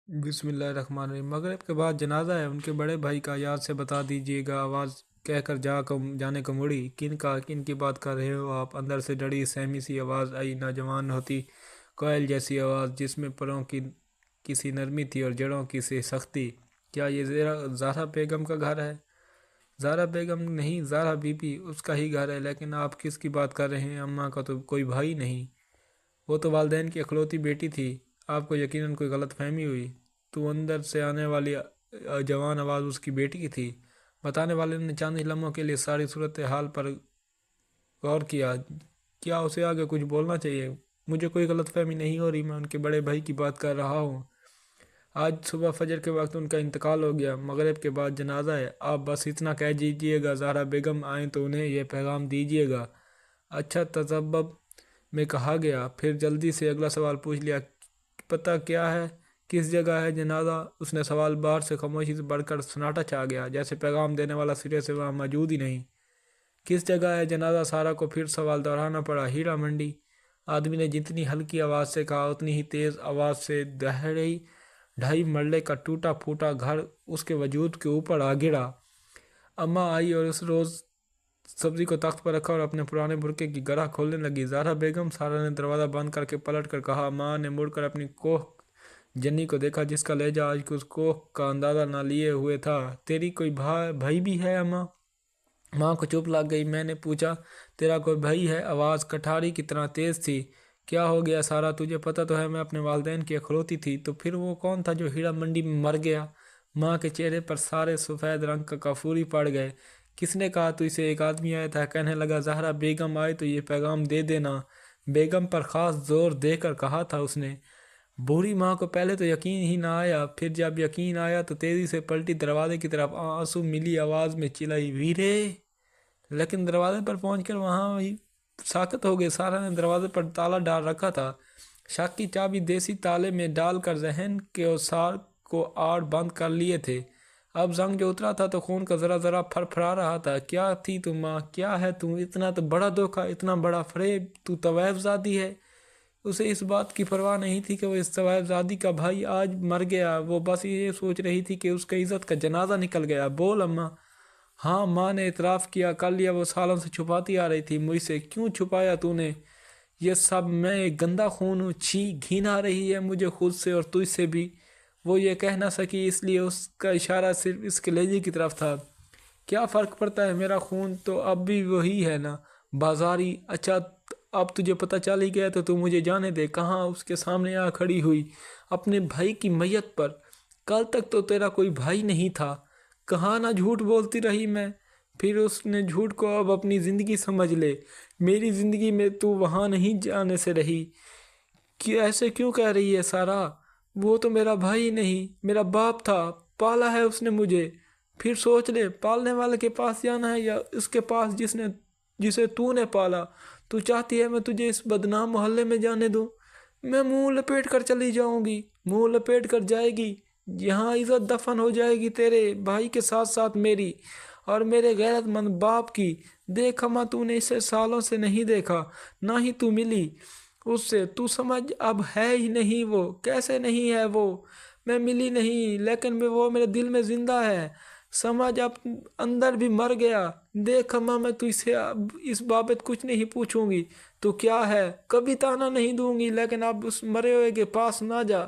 بسم اللہ الرحمن الرحیم۔ مغرب کے بعد جنازہ ہے، ان کے بڑے بھائی کا یاد سے بتا دیجیے گا، آواز کہہ کر جانے کو مڑی۔ کن کی بات کر رہے ہو آپ؟ اندر سے ڈری سہمی سی آواز آئی، نوجوان ہوتی کوئل جیسی آواز جس میں پروں کی کسی نرمی تھی اور جڑوں کی سی سختی۔ کیا یہ زہرا بیگم کا گھر ہے؟ زہرا بیگم نہیں، زہرا بی بی، اس کا ہی گھر ہے، لیکن آپ کس کی بات کر رہے ہیں؟ اماں کا تو کوئی بھائی نہیں، وہ تو والدین کی اکلوتی بیٹی تھی۔ آپ کو یقیناً کوئی غلط فہمی ہوئی۔ تو اندر سے آنے والی جوان آواز اس کی بیٹی کی تھی۔ بتانے والے نے چند ہی لمحوں کے لیے ساری صورتحال پر غور کیا۔ کیا اسے آگے کچھ بولنا چاہیے؟ مجھے کوئی غلط فہمی نہیں ہو رہی، میں ان کے بڑے بھائی کی بات کر رہا ہوں۔ آج صبح فجر کے وقت ان کا انتقال ہو گیا، مغرب کے بعد جنازہ ہے۔ آپ بس اتنا کہہ دیجیے گا، زہرا بیگم آئیں تو انہیں یہ پیغام دیجیے گا۔ اچھا، تسبب میں کہا گیا۔ پھر جلدی سے اگلا سوال پوچھ لیا، پتہ کیا ہے کس جگہ ہے جنازہ؟ اس نے سوال باہر سے خاموشی سے بڑھ کر سناٹا چھا گیا، جیسے پیغام دینے والا سرے سے وہاں موجود ہی نہیں۔ کس جگہ ہے جنازہ؟ سارا کو پھر سوال دہرانا پڑا۔ ہیرا منڈی، آدمی نے جتنی ہلکی آواز سے کہا اتنی ہی تیز آواز سے 2.5 مرلے کا ٹوٹا پھوٹا گھر اس کے وجود کے اوپر آ گرا۔ اماں آئی اور اس روز سبزی کو تخت پر رکھا اور اپنے پرانے برقعے کی گرہ کھولنے لگی۔ زہرا بیگم، سارا نے دروازہ بند کر کے پلٹ کر کہا۔ ماں نے مڑ کر اپنی کوہ جنی کو دیکھا، جس کا لہجہ آج اس کوہ کا اندازہ نہ لیے ہوئے تھا۔ تیری کوئی بھائی بھی ہے اماں؟ ماں کو چپ لگ گئی۔ میں نے پوچھا، تیرا کوئی بھائی ہے؟ آواز کٹاری کی طرح تیز تھی۔ کیا ہو گیا سارا؟ تجھے پتہ تو ہے میں اپنے والدین کی اکلوتی تھی۔ تو پھر وہ کون تھا جو ہیرا منڈی میں مر گیا؟ ماں کے چہرے پر سارے سفید رنگ کا کافوری پڑ گئے۔ کس نے کہا تو اسے؟ ایک آدمی آیا تھا، کہنے لگا زہرا بیگم آئے تو یہ پیغام دے دینا۔ بیگم پر خاص زور دے کر کہا تھا اس نے۔ بوڑھی ماں کو پہلے تو یقین ہی نہ آیا، پھر جب یقین آیا تو تیزی سے پلٹی، دروازے کی طرف آنسو ملی آواز میں چلائی، ویرے! لیکن دروازے پر پہنچ کر وہاں ہی ساکت ہو گئے۔ سارا نے دروازے پر تالا ڈال رکھا تھا، شک کی چابی دیسی تالے میں ڈال کر ذہن کے اوسار کو آڑ بند کر لیے تھے۔ اب زنگ جو اترا تھا تو خون کا ذرا ذرا پھر پھرا رہا تھا۔ کیا تھی تم ماں؟ کیا ہے تم؟ اتنا تو بڑا دھوکہ، اتنا بڑا فریب! تو طویف زادی ہے۔ اسے اس بات کی پرواہ نہیں تھی کہ وہ اس طویف زادی کا بھائی آج مر گیا، وہ بس یہ سوچ رہی تھی کہ اس کی عزت کا جنازہ نکل گیا۔ بول اماں۔ ہاں، ماں نے اعتراف کیا، کر لیا۔ وہ سالوں سے چھپاتی آ رہی تھی مجھ سے۔ کیوں چھپایا تو نے یہ سب؟ میں ایک گندا خون ہوں، چھی! گھن آ رہی ہے مجھے خود سے اور تجھ سے بھی۔ وہ یہ کہہ نہ سکی، اس لیے اس کا اشارہ صرف اس کے لہجے کی طرف تھا۔ کیا فرق پڑتا ہے، میرا خون تو اب بھی وہی ہے نا، بازاری۔ اچھا، اب تجھے پتہ چل ہی گیا تو مجھے جانے دے۔ کہاں؟ اس کے سامنے آ کھڑی ہوئی، اپنے بھائی کی میت پر۔ کل تک تو تیرا کوئی بھائی نہیں تھا، کہاں نہ جھوٹ بولتی رہی میں۔ پھر اس نے جھوٹ کو اب اپنی زندگی سمجھ لے۔ میری زندگی میں تو وہاں نہیں جانے سے رہی۔ ایسے کیوں کہہ رہی ہے سارا؟ وہ تو میرا بھائی نہیں، میرا باپ تھا، پالا ہے اس نے مجھے۔ پھر سوچ لے، پالنے والے کے پاس جانا ہے یا اس کے پاس جسے تو نے پالا؟ تو چاہتی ہے میں تجھے اس بدنام محلے میں جانے دوں؟ میں منہ لپیٹ کر چلی جاؤں گی، منہ لپیٹ کر جائے گی۔ یہاں عزت دفن ہو جائے گی تیرے بھائی کے ساتھ ساتھ میری اور میرے غیرت مند باپ کی۔ دیکھ اماں، تو نے اسے سالوں سے نہیں دیکھا، نہ ہی تو ملی اس سے۔ تو سمجھ، اب ہے ہی نہیں وہ۔ کیسے نہیں ہے وہ؟ میں ملی نہیں، لیکن وہ میرے دل میں زندہ ہے۔ سمجھ، اب اندر بھی مر گیا۔ دیکھ اماں، میں تجھ سے اب اس بابت کچھ نہیں پوچھوں گی تو کیا ہے، کبھی طعنہ نہیں دوں گی، لیکن اب اس مرے ہوئے کے پاس نہ جا۔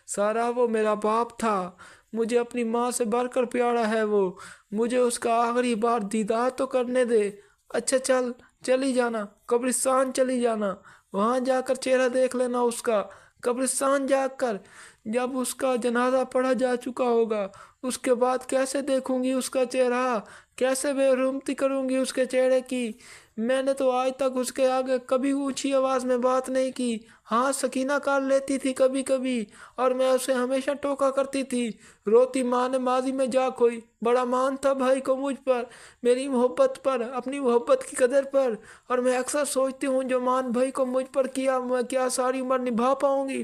سارا، وہ میرا باپ تھا، مجھے اپنی ماں سے بڑھ کر پیارا ہے وہ۔ مجھے اس کا آخری بار دیدار تو کرنے دے۔ اچھا چلی جانا، قبرستان چلی جانا، وہاں جا کر چہرہ دیکھ لینا اس کا۔ قبرستان جا کر جب اس کا جنازہ پڑھا جا چکا ہوگا، اس کے بعد کیسے دیکھوں گی اس کا چہرہ، کیسے بے رحمتی کروں گی اس کے چہرے کی۔ میں نے تو آج تک اس کے آگے کبھی اونچی آواز میں بات نہیں کی۔ ہاں، سکینہ کر لیتی تھی کبھی کبھی، اور میں اسے ہمیشہ ٹوکا کرتی تھی۔ روتی ماں نے ماضی میں جا کھوئی۔ بڑا مان تھا بھائی کو مجھ پر، میری محبت پر، اپنی محبت کی قدر پر، اور میں اکثر سوچتی ہوں جو مان بھائی کو مجھ پر کیا، میں کیا ساری عمر نبھا پاؤں گی؟